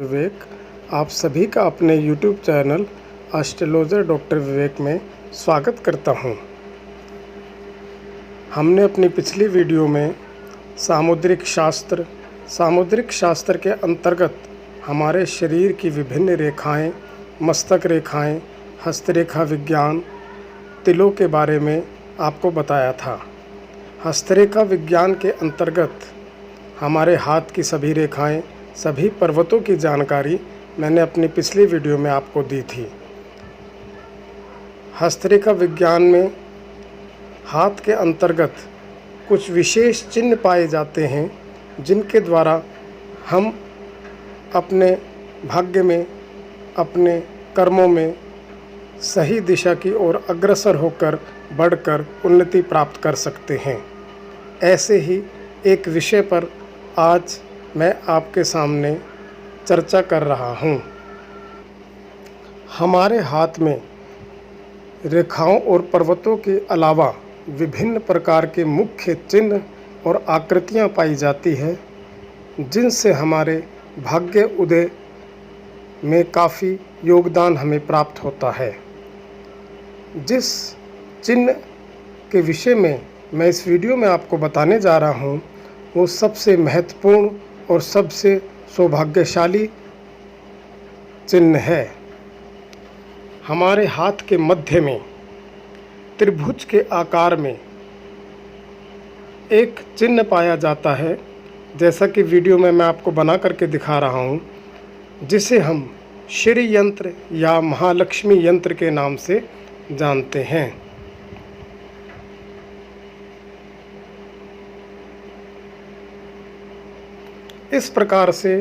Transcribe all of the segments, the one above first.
विवेक, आप सभी का अपने YouTube चैनल एस्ट्रोलॉजर डॉक्टर विवेक में स्वागत करता हूं। हमने अपनी पिछली वीडियो में सामुद्रिक शास्त्र के अंतर्गत हमारे शरीर की विभिन्न रेखाएं, मस्तक रेखाएं, हस्तरेखा विज्ञान, तिलों के बारे में आपको बताया था। हस्तरेखा विज्ञान के अंतर्गत हमारे हाथ की सभी रेखाएं, सभी पर्वतों की जानकारी मैंने अपनी पिछली वीडियो में आपको दी थी। हस्तरेखा विज्ञान में हाथ के अंतर्गत कुछ विशेष चिन्ह पाए जाते हैं, जिनके द्वारा हम अपने भाग्य में, अपने कर्मों में सही दिशा की ओर अग्रसर होकर बढ़कर उन्नति प्राप्त कर सकते हैं। ऐसे ही एक विषय पर आज मैं आपके सामने चर्चा कर रहा हूँ। हमारे हाथ में रेखाओं और पर्वतों के अलावा विभिन्न प्रकार के मुख्य चिन्ह और आकृतियाँ पाई जाती है, जिनसे हमारे भाग्य उदय में काफ़ी योगदान हमें प्राप्त होता है। जिस चिन्ह के विषय में मैं इस वीडियो में आपको बताने जा रहा हूँ, वो सबसे महत्वपूर्ण और सबसे सौभाग्यशाली चिन्ह है। हमारे हाथ के मध्य में त्रिभुज के आकार में एक चिन्ह पाया जाता है, जैसा कि वीडियो में मैं आपको बना करके दिखा रहा हूँ, जिसे हम श्री यंत्र या महालक्ष्मी यंत्र के नाम से जानते हैं। इस प्रकार से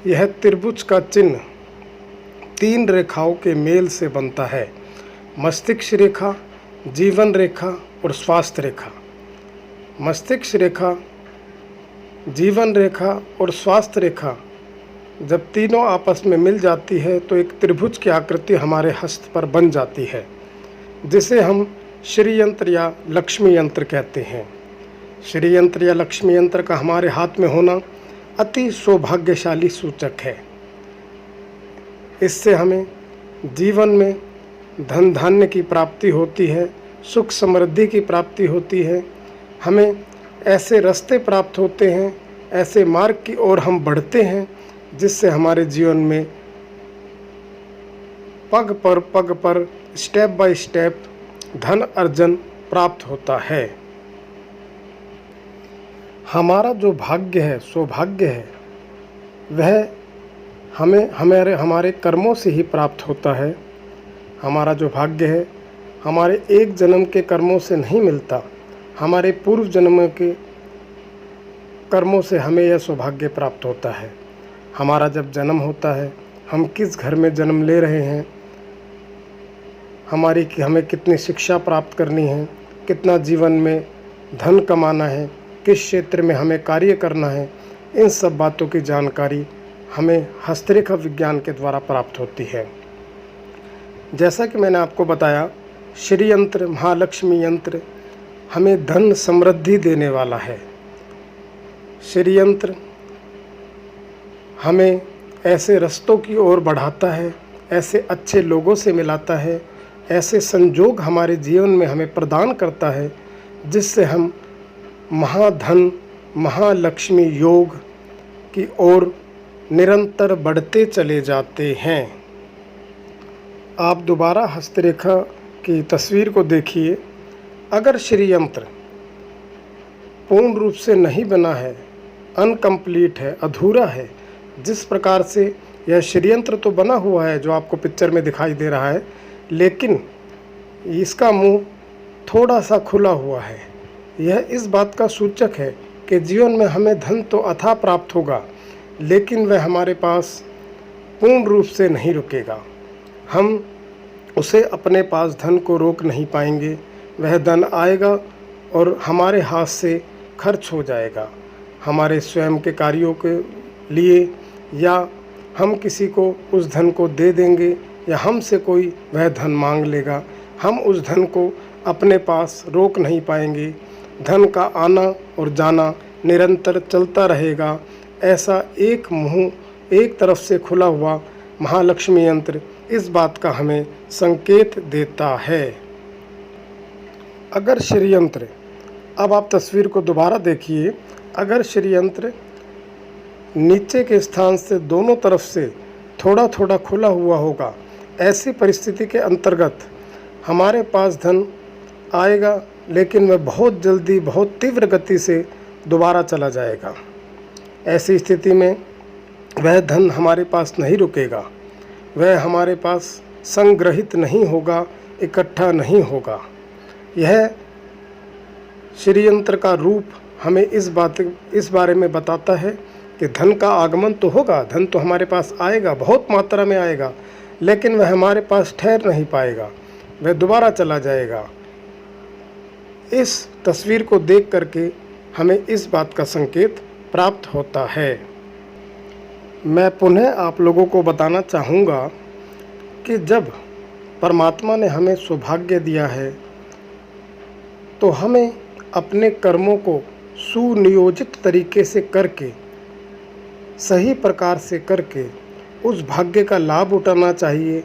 यह त्रिभुज का चिन्ह 3 रेखाओं के मेल से बनता है: मस्तिष्क रेखा, जीवन रेखा और स्वास्थ्य रेखा। मस्तिष्क रेखा, जीवन रेखा और स्वास्थ्य रेखा जब तीनों आपस में मिल जाती है तो एक त्रिभुज की आकृति हमारे हस्त पर बन जाती है, जिसे हम श्री यंत्र या लक्ष्मी यंत्र कहते हैं। श्री यंत्र या लक्ष्मी यंत्र का हमारे हाथ में होना अति सौभाग्यशाली सूचक है। इससे हमें जीवन में धन धान्य की प्राप्ति होती है, सुख समृद्धि की प्राप्ति होती है। हमें ऐसे रास्ते प्राप्त होते हैं, ऐसे मार्ग की ओर हम बढ़ते हैं, जिससे हमारे जीवन में पग पर स्टेप बाय स्टेप धन अर्जन प्राप्त होता है। हमारा जो भाग्य है, सौभाग्य है, वह हमें हमारे कर्मों से ही प्राप्त होता है। हमारा जो भाग्य है हमारे एक जन्म के कर्मों से नहीं मिलता, हमारे पूर्व जन्म के कर्मों से हमें यह सौभाग्य प्राप्त होता है। हमारा जब जन्म होता है, हम किस घर में जन्म ले रहे हैं, हमें कितनी शिक्षा प्राप्त करनी है, कितना जीवन में धन कमाना है, किस क्षेत्र में हमें कार्य करना है, इन सब बातों की जानकारी हमें हस्तरेखा विज्ञान के द्वारा प्राप्त होती है। जैसा कि मैंने आपको बताया, श्री यंत्र, महालक्ष्मी यंत्र हमें धन समृद्धि देने वाला है। श्री यंत्र हमें ऐसे रास्तों की ओर बढ़ाता है, ऐसे अच्छे लोगों से मिलाता है, ऐसे संजोग हमारे जीवन में हमें प्रदान करता है, जिससे हम महाधन, महालक्ष्मी योग की ओर निरंतर बढ़ते चले जाते हैं। आप दोबारा हस्तरेखा की तस्वीर को देखिए। अगर श्री यंत्र पूर्ण रूप से नहीं बना है, अनकम्प्लीट है, अधूरा है, जिस प्रकार से यह श्री यंत्र तो बना हुआ है जो आपको पिक्चर में दिखाई दे रहा है, लेकिन इसका मुंह थोड़ा सा खुला हुआ है, यह इस बात का सूचक है कि जीवन में हमें धन तो अथाह प्राप्त होगा, लेकिन वह हमारे पास पूर्ण रूप से नहीं रुकेगा। हम उसे अपने पास धन को रोक नहीं पाएंगे। वह धन आएगा और हमारे हाथ से खर्च हो जाएगा, हमारे स्वयं के कार्यों के लिए, या हम किसी को उस धन को दे देंगे, या हमसे कोई वह धन मांग लेगा। हम उस धन को अपने पास रोक नहीं पाएंगे। धन का आना और जाना निरंतर चलता रहेगा। ऐसा एक मुँह एक तरफ से खुला हुआ महालक्ष्मी यंत्र इस बात का हमें संकेत देता है। अगर श्रीयंत्र, अब आप तस्वीर को दोबारा देखिए, अगर श्रीयंत्र नीचे के स्थान से दोनों तरफ से थोड़ा थोड़ा खुला हुआ होगा, ऐसी परिस्थिति के अंतर्गत हमारे पास धन आएगा, लेकिन वह बहुत जल्दी बहुत तीव्र गति से दोबारा चला जाएगा। ऐसी स्थिति में वह धन हमारे पास नहीं रुकेगा, वह हमारे पास संग्रहित नहीं होगा, इकट्ठा नहीं होगा। यह श्रीयंत्र का रूप हमें इस बारे में बताता है कि धन का आगमन तो होगा, धन तो हमारे पास आएगा, बहुत मात्रा में आएगा, लेकिन वह हमारे पास ठहर नहीं पाएगा, वह दोबारा चला जाएगा। इस तस्वीर को देख करके हमें इस बात का संकेत प्राप्त होता है। मैं पुनः आप लोगों को बताना चाहूँगा कि जब परमात्मा ने हमें सौभाग्य दिया है तो हमें अपने कर्मों को सुनियोजित तरीके से करके, सही प्रकार से करके उस भाग्य का लाभ उठाना चाहिए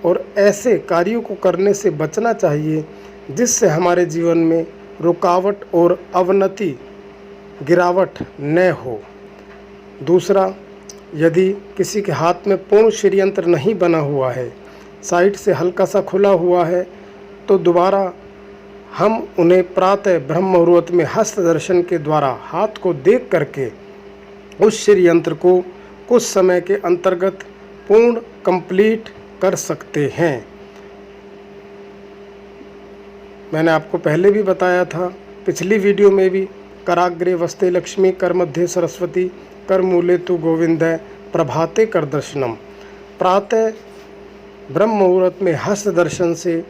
और ऐसे कार्यों को करने से बचना चाहिए जिससे हमारे जीवन में रुकावट और अवनति, गिरावट न हो। दूसरा, यदि किसी के हाथ में पूर्ण श्रीयंत्र नहीं बना हुआ है, साइड से हल्का सा खुला हुआ है, तो दोबारा हम उन्हें प्रातः ब्रह्म मुहूर्त में हस्त दर्शन के द्वारा हाथ को देख करके उस श्रीयंत्र को कुछ समय के अंतर्गत पूर्ण कंप्लीट कर सकते हैं। मैंने आपको पहले भी बताया था, पिछली वीडियो में भी, कराग्रे वस्ते लक्ष्मी, कर मध्य सरस्वती, कर मूले तु गोविंद, प्रभाते कर दर्शनम। प्रातः ब्रह्म मुहूर्त में हस्त दर्शन से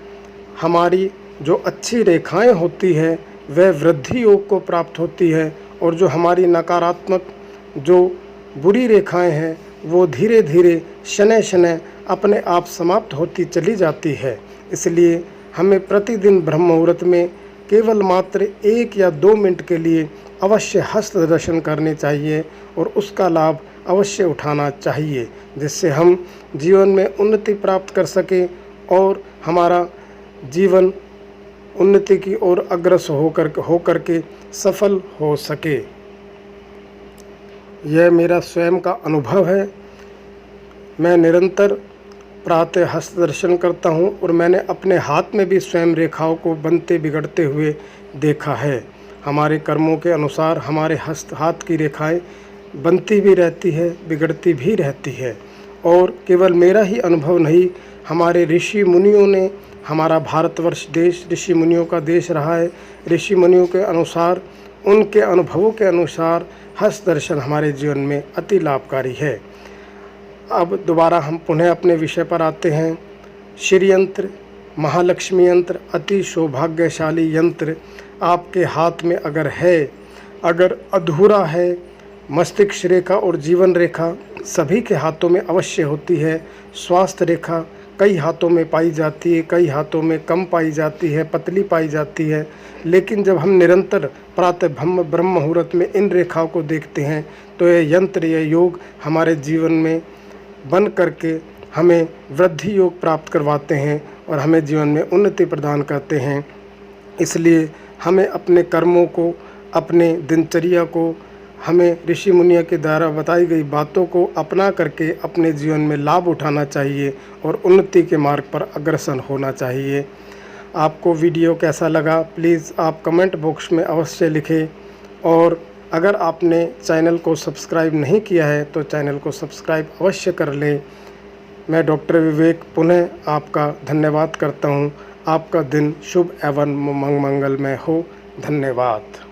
हमारी जो अच्छी रेखाएं होती है वह वृद्धि योग को प्राप्त होती है, और जो हमारी नकारात्मक, जो बुरी रेखाएं हैं वो धीरे धीरे शनै शनै अपने आप समाप्त होती चली जाती है। इसलिए हमें प्रतिदिन ब्रह्म मुहूर्त में केवल मात्र 1 या 2 मिनट के लिए अवश्य हस्त दर्शन करने चाहिए और उसका लाभ अवश्य उठाना चाहिए, जिससे हम जीवन में उन्नति प्राप्त कर सकें और हमारा जीवन उन्नति की ओर अग्रसर होकर के सफल हो सके। यह मेरा स्वयं का अनुभव है। मैं निरंतर प्रातः हस्त दर्शन करता हूँ और मैंने अपने हाथ में भी स्वयं रेखाओं को बनते बिगड़ते हुए देखा है। हमारे कर्मों के अनुसार हमारे हाथ की रेखाएं बनती भी रहती है, बिगड़ती भी रहती है। और केवल मेरा ही अनुभव नहीं, हमारे ऋषि मुनियों ने, हमारा भारतवर्ष देश ऋषि मुनियों का देश रहा है। ऋषि मुनियों के अनुसार, उनके अनुभवों के अनुसार हस्त दर्शन हमारे जीवन में अति लाभकारी है। अब दोबारा हम पुनः अपने विषय पर आते हैं। श्रीयंत्र, महालक्ष्मी यंत्र अति सौभाग्यशाली यंत्र आपके हाथ में अगर है, अगर अधूरा है, मस्तिष्क रेखा और जीवन रेखा सभी के हाथों में अवश्य होती है। स्वास्थ्य रेखा कई हाथों में पाई जाती है, कई हाथों में कम पाई जाती है, पतली पाई जाती है। लेकिन जब हम निरंतर प्रातः ब्रह्म मुहूर्त में इन रेखाओं को देखते हैं तो यह यंत्र, यह योग हमारे जीवन में बन करके हमें वृद्धि योग प्राप्त करवाते हैं और हमें जीवन में उन्नति प्रदान करते हैं। इसलिए हमें अपने कर्मों को, अपने दिनचर्या को, हमें ऋषि मुनियों के द्वारा बताई गई बातों को अपना करके अपने जीवन में लाभ उठाना चाहिए और उन्नति के मार्ग पर अग्रसर होना चाहिए। आपको वीडियो कैसा लगा प्लीज़ आप कमेंट बॉक्स में अवश्य लिखें, और अगर आपने चैनल को सब्सक्राइब नहीं किया है तो चैनल को सब्सक्राइब अवश्य कर लें। मैं डॉक्टर विवेक पुनः आपका धन्यवाद करता हूँ। आपका दिन शुभ एवं मंगलमय हो। धन्यवाद।